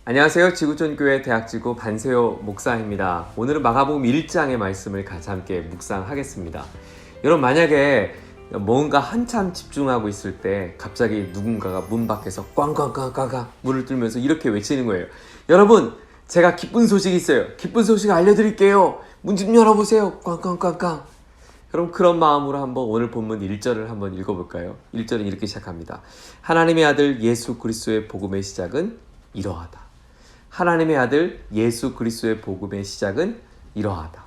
안녕하세요. 지구촌교회 대학지구 반세요 목사입니다. 오늘은 마가복음 1장의 말씀을 같이 함께 묵상하겠습니다. 여러분, 만약에 뭔가 한참 집중하고 있을 때 갑자기 누군가가 문 밖에서 꽝꽝꽝꽝꽝 문을 뚫면서 이렇게 외치는 거예요. 여러분, 제가 기쁜 소식이 있어요. 기쁜 소식 알려드릴게요. 문 좀 열어보세요. 꽝꽝꽝꽝. 여러분, 그런 마음으로 한번 오늘 본문 1절을 한번 읽어볼까요? 1절은 이렇게 시작합니다. 하나님의 아들 예수 그리스도의 복음의 시작은 이러하다. 하나님의 아들 예수 그리스도의 복음의 시작은 이러하다.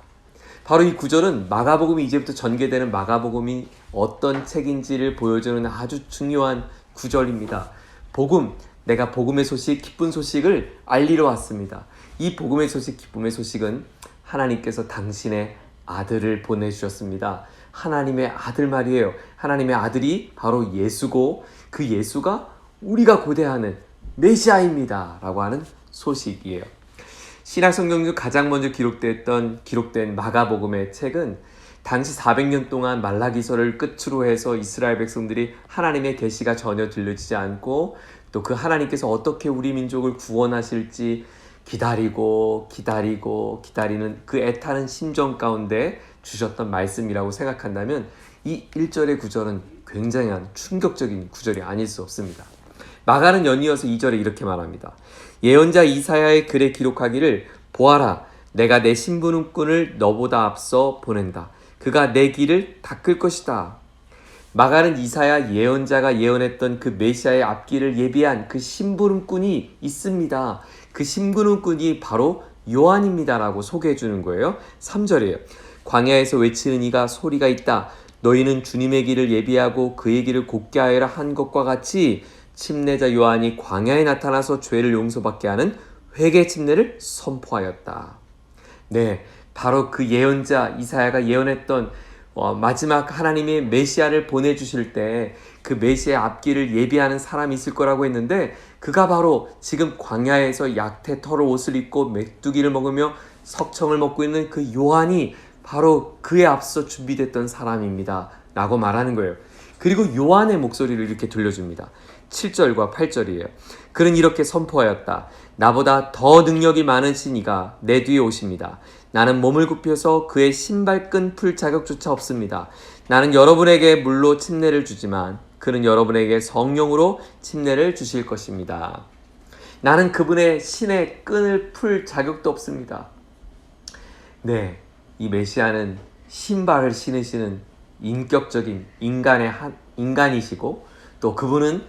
바로 이 구절은 마가복음이 이제부터 전개되는 마가복음이 어떤 책인지를 보여주는 아주 중요한 구절입니다. 복음, 내가 복음의 소식, 기쁜 소식을 알리러 왔습니다. 이 복음의 소식, 기쁨의 소식은 하나님께서 당신의 아들을 보내주셨습니다. 하나님의 아들 말이에요. 하나님의 아들이 바로 예수고 그 예수가 우리가 고대하는 메시아입니다 라고 하는 소식이에요. 신약성경 중 가장 먼저 기록된 마가복음의 책은 당시 400년 동안 말라기서를 끝으로 해서 이스라엘 백성들이 하나님의 계시가 전혀 들려지지 않고 또 그 하나님께서 어떻게 우리 민족을 구원하실지 기다리는 그 애타는 심정 가운데 주셨던 말씀이라고 생각한다면 이 1절의 구절은 굉장한 충격적인 구절이 아닐 수 없습니다. 마가는 연이어서 2절에 이렇게 말합니다. 예언자 이사야의 글에 기록하기를 보아라, 내가 내 심부름꾼을 너보다 앞서 보낸다. 그가 내 길을 닦을 것이다. 마가는 이사야 예언자가 예언했던 그 메시아의 앞길을 예비한 그 심부름꾼이 있습니다. 그 심부름꾼이 바로 요한입니다 라고 소개해 주는 거예요. 3절이에요. 광야에서 외치는 이가 소리가 있다. 너희는 주님의 길을 예비하고 그의 길을 곱게 하여라 한 것과 같이 침례자 요한이 광야에 나타나서 죄를 용서받게 하는 회개 침례를 선포하였다. 네, 바로 그 예언자 이사야가 예언했던 마지막 하나님의 메시아를 보내주실 때 그 메시아의 앞길을 예비하는 사람이 있을 거라고 했는데 그가 바로 지금 광야에서 약태 털을 옷을 입고 메뚜기를 먹으며 석청을 먹고 있는 그 요한이 바로 그에 앞서 준비됐던 사람입니다 라고 말하는 거예요. 그리고 요한의 목소리를 이렇게 들려줍니다. 7절과 8절이에요. 그는 이렇게 선포하였다. 나보다 더 능력이 많으신 이가 내 뒤에 오십니다. 나는 몸을 굽혀서 그의 신발끈 풀 자격조차 없습니다. 나는 여러분에게 물로 침례를 주지만 그는 여러분에게 성령으로 침례를 주실 것입니다. 나는 그분의 신의 끈을 풀 자격도 없습니다. 네, 이 메시아는 신발을 신으시는 인격적인 인간이시고 또 그분은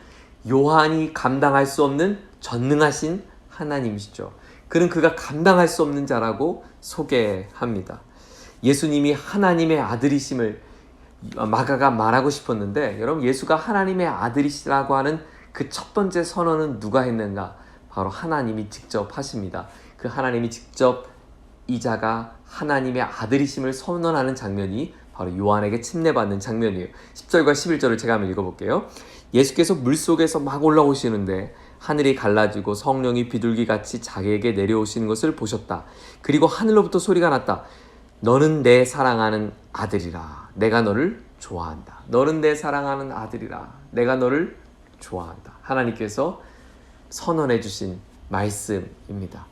요한이 감당할 수 없는 전능하신 하나님이시죠. 그는 그가 감당할 수 없는 자라고 소개합니다. 예수님이 하나님의 아들이심을 마가가 말하고 싶었는데 여러분, 예수가 하나님의 아들이시라고 하는 그 첫 번째 선언은 누가 했는가? 바로 하나님이 직접 하십니다. 그 하나님이 직접 이 자가 하나님의 아들이심을 선언하는 장면이 바로 요한에게 침례받는 장면이에요. 10절과 11절을 제가 한번 읽어볼게요. 예수께서 물속에서 막 올라오시는데 하늘이 갈라지고 성령이 비둘기같이 자기에게 내려오시는 것을 보셨다. 그리고 하늘로부터 소리가 났다. 너는 내 사랑하는 아들이라. 내가 너를 좋아한다. 너는 내 사랑하는 아들이라. 내가 너를 좋아한다. 하나님께서 선언해 주신 말씀입니다.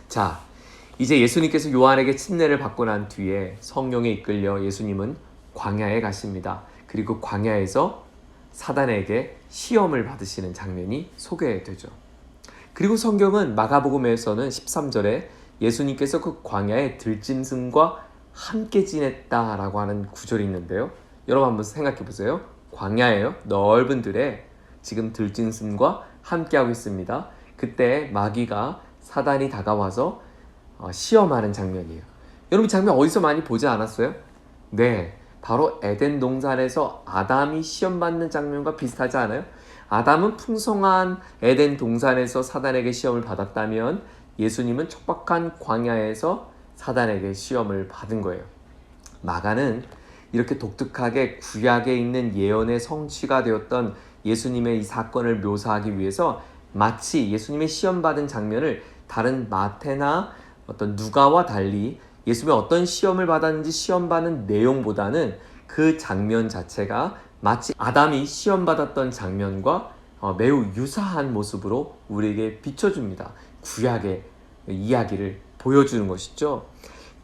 자, 이제 예수님께서 요한에게 침례를 받고 난 뒤에 성령에 이끌려 예수님은 광야에 가십니다. 그리고 광야에서 사단에게 시험을 받으시는 장면이 소개되죠. 그리고 성경은 마가복음에서는 13절에 예수님께서 그 광야에 들짐승과 함께 지냈다라고 하는 구절이 있는데요. 여러분 한번 생각해 보세요. 광야예요. 넓은 들에 지금 들짐승과 함께하고 있습니다. 그때 마귀가 사단이 다가와서 시험하는 장면이에요. 여러분, 장면 어디서 많이 보지 않았어요? 네, 바로 에덴 동산에서 아담이 시험받는 장면과 비슷하지 않아요? 아담은 풍성한 에덴 동산에서 사단에게 시험을 받았다면 예수님은 척박한 광야에서 사단에게 시험을 받은 거예요. 마가는 이렇게 독특하게 구약에 있는 예언의 성취가 되었던 예수님의 이 사건을 묘사하기 위해서 마치 예수님의 시험받은 장면을 다른 마태나 어떤 누가와 달리 예수님이 어떤 시험을 받았는지 시험받는 내용보다는 그 장면 자체가 마치 아담이 시험받았던 장면과 매우 유사한 모습으로 우리에게 비춰줍니다. 구약의 이야기를 보여주는 것이죠.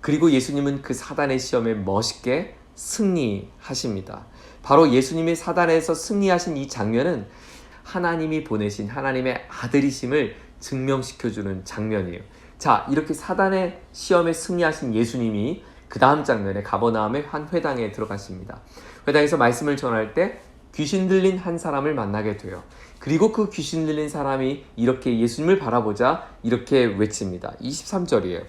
그리고 예수님은 그 사단의 시험에 멋있게 승리하십니다. 바로 예수님이 사단에서 승리하신 이 장면은 하나님이 보내신 하나님의 아들이심을 증명시켜주는 장면이에요. 자, 이렇게 사단의 시험에 승리하신 예수님이 그 다음 장면에 가버나움의 한 회당에 들어가십니다. 회당에서 말씀을 전할 때 귀신 들린 한 사람을 만나게 돼요. 그리고 그 귀신 들린 사람이 이렇게 예수님을 바라보자 이렇게 외칩니다. 23절이에요.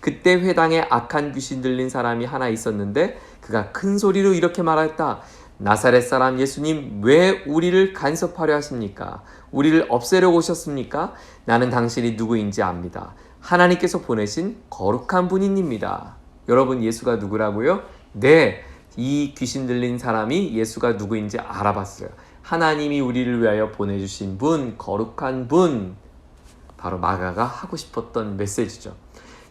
그때 회당에 악한 귀신 들린 사람이 하나 있었는데 그가 큰 소리로 이렇게 말했다. 나사렛 사람 예수님, 왜 우리를 간섭하려 하십니까? 우리를 없애려고 오셨습니까? 나는 당신이 누구인지 압니다. 하나님께서 보내신 거룩한 분입니다. 여러분, 예수가 누구라고요? 네, 이 귀신 들린 사람이 예수가 누구인지 알아봤어요. 하나님이 우리를 위하여 보내주신 분, 거룩한 분. 바로 마가가 하고 싶었던 메시지죠.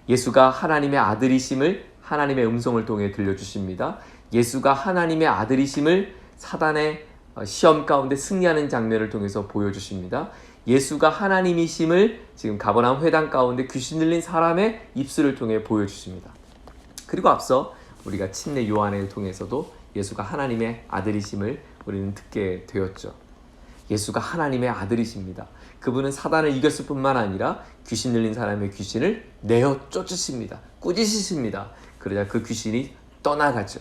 예수가 하나님의 아들이심을 하나님의 음성을 통해 들려주십니다. 예수가 하나님의 아들이심을 사단의 시험 가운데 승리하는 장면을 통해서 보여주십니다. 예수가 하나님이심을 지금 가버나움 회당 가운데 귀신 들린 사람의 입술을 통해 보여주십니다. 그리고 앞서 우리가 침례 요한을 통해서도 예수가 하나님의 아들이심을 우리는 듣게 되었죠. 예수가 하나님의 아들이십니다. 그분은 사단을 이겼을 뿐만 아니라 귀신 들린 사람의 귀신을 내어 쫓으십니다. 꾸짖으십니다. 그러자 그 귀신이 떠나가죠.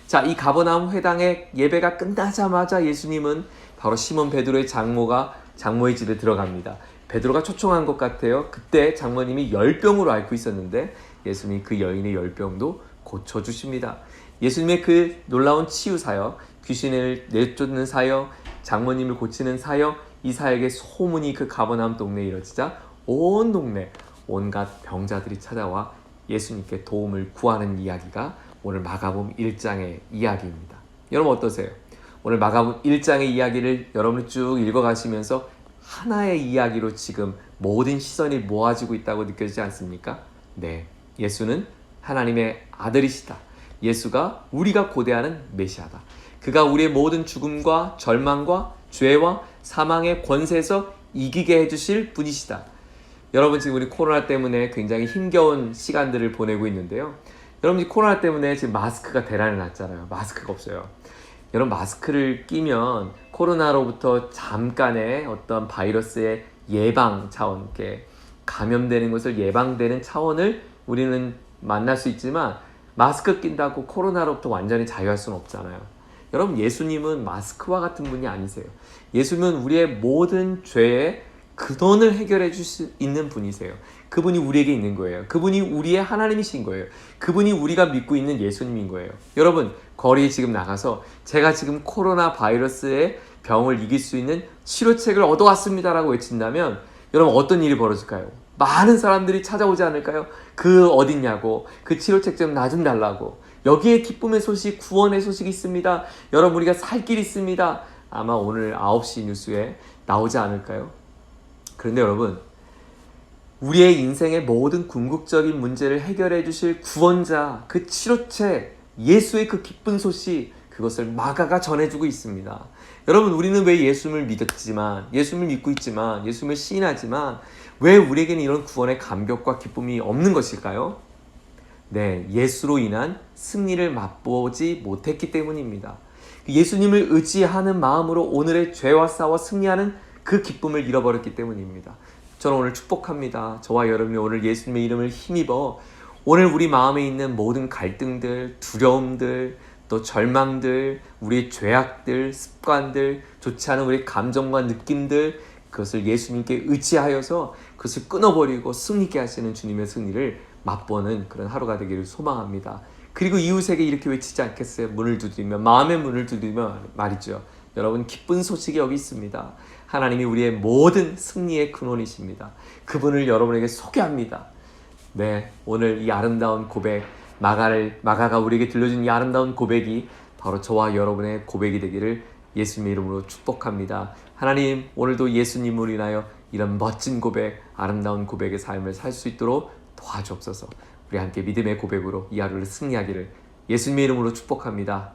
자, 이 가버나움 회당의 예배가 끝나자마자 예수님은 바로 시몬 베드로의 장모의 집에 들어갑니다. 베드로가 초청한 것 같아요. 그때 장모님이 열병으로 앓고 있었는데 예수님이 그 여인의 열병도 고쳐주십니다. 예수님의 그 놀라운 치유 사역, 귀신을 내쫓는 사역, 장모님을 고치는 사역, 이 사역의 소문이 그 가버나움 동네에 이뤄지자 온 동네 온갖 병자들이 찾아와 예수님께 도움을 구하는 이야기가 오늘 마가복음 1장의 이야기입니다. 여러분 어떠세요? 오늘 마가복음 1장의 이야기를 여러분이 쭉 읽어가시면서 하나의 이야기로 지금 모든 시선이 모아지고 있다고 느껴지지 않습니까? 네, 예수는 하나님의 아들이시다. 예수가 우리가 고대하는 메시아다. 그가 우리의 모든 죽음과 절망과 죄와 사망의 권세에서 이기게 해주실 분이시다. 여러분, 지금 우리 코로나 때문에 굉장히 힘겨운 시간들을 보내고 있는데요. 여러분, 코로나 때문에 지금 마스크가 대란이 났잖아요. 마스크가 없어요. 여러분, 마스크를 끼면 코로나로부터 잠깐의 어떤 바이러스의 예방 차원, 이렇게 감염되는 것을 예방되는 차원을 우리는 만날 수 있지만 마스크 낀다고 코로나로부터 완전히 자유할 수는 없잖아요. 여러분, 예수님은 마스크와 같은 분이 아니세요. 예수님은 우리의 모든 죄의 근원을 해결해 줄 수 있는 분이세요. 그분이 우리에게 있는 거예요. 그분이 우리의 하나님이신 거예요. 그분이 우리가 믿고 있는 예수님인 거예요. 여러분, 거리에 지금 나가서 제가 지금 코로나 바이러스의 병을 이길 수 있는 치료책을 얻어왔습니다라고 외친다면 여러분 어떤 일이 벌어질까요? 많은 사람들이 찾아오지 않을까요? 그 어딨냐고, 그 치료책 좀 나 좀 달라고. 여기에 기쁨의 소식, 구원의 소식이 있습니다. 여러분, 우리가 살 길이 있습니다. 아마 오늘 9시 뉴스에 나오지 않을까요? 그런데 여러분, 우리의 인생의 모든 궁극적인 문제를 해결해 주실 구원자, 그 치료책, 예수의 그 기쁜 소식, 그것을 마가가 전해주고 있습니다. 여러분, 우리는 왜 예수님을 믿었지만, 예수님을 믿고 있지만, 예수님을 시인하지만 왜 우리에게는 이런 구원의 감격과 기쁨이 없는 것일까요? 네, 예수로 인한 승리를 맛보지 못했기 때문입니다. 예수님을 의지하는 마음으로 오늘의 죄와 싸워 승리하는 그 기쁨을 잃어버렸기 때문입니다. 저는 오늘 축복합니다. 저와 여러분이 오늘 예수님의 이름을 힘입어 오늘 우리 마음에 있는 모든 갈등들, 두려움들, 또 절망들, 우리의 죄악들, 습관들, 좋지 않은 우리 감정과 느낌들, 그것을 예수님께 의지하여서 그것을 끊어버리고 승리케 하시는 주님의 승리를 맛보는 그런 하루가 되기를 소망합니다. 그리고 이웃에게 이렇게 외치지 않겠어요? 문을 두드리며, 마음의 문을 두드리며 말이죠. 여러분, 기쁜 소식이 여기 있습니다. 하나님이 우리의 모든 승리의 근원이십니다. 그분을 여러분에게 소개합니다. 네, 오늘 이 아름다운 고백, 마가가 우리에게 들려준 이 아름다운 고백이 바로 저와 여러분의 고백이 되기를 예수님의 이름으로 축복합니다. 하나님, 오늘도 예수님으로 인하여 이런 멋진 고백, 아름다운 고백의 삶을 살 수 있도록 도와주옵소서. 우리 함께 믿음의 고백으로 이 하루를 승리하기를 예수님의 이름으로 축복합니다.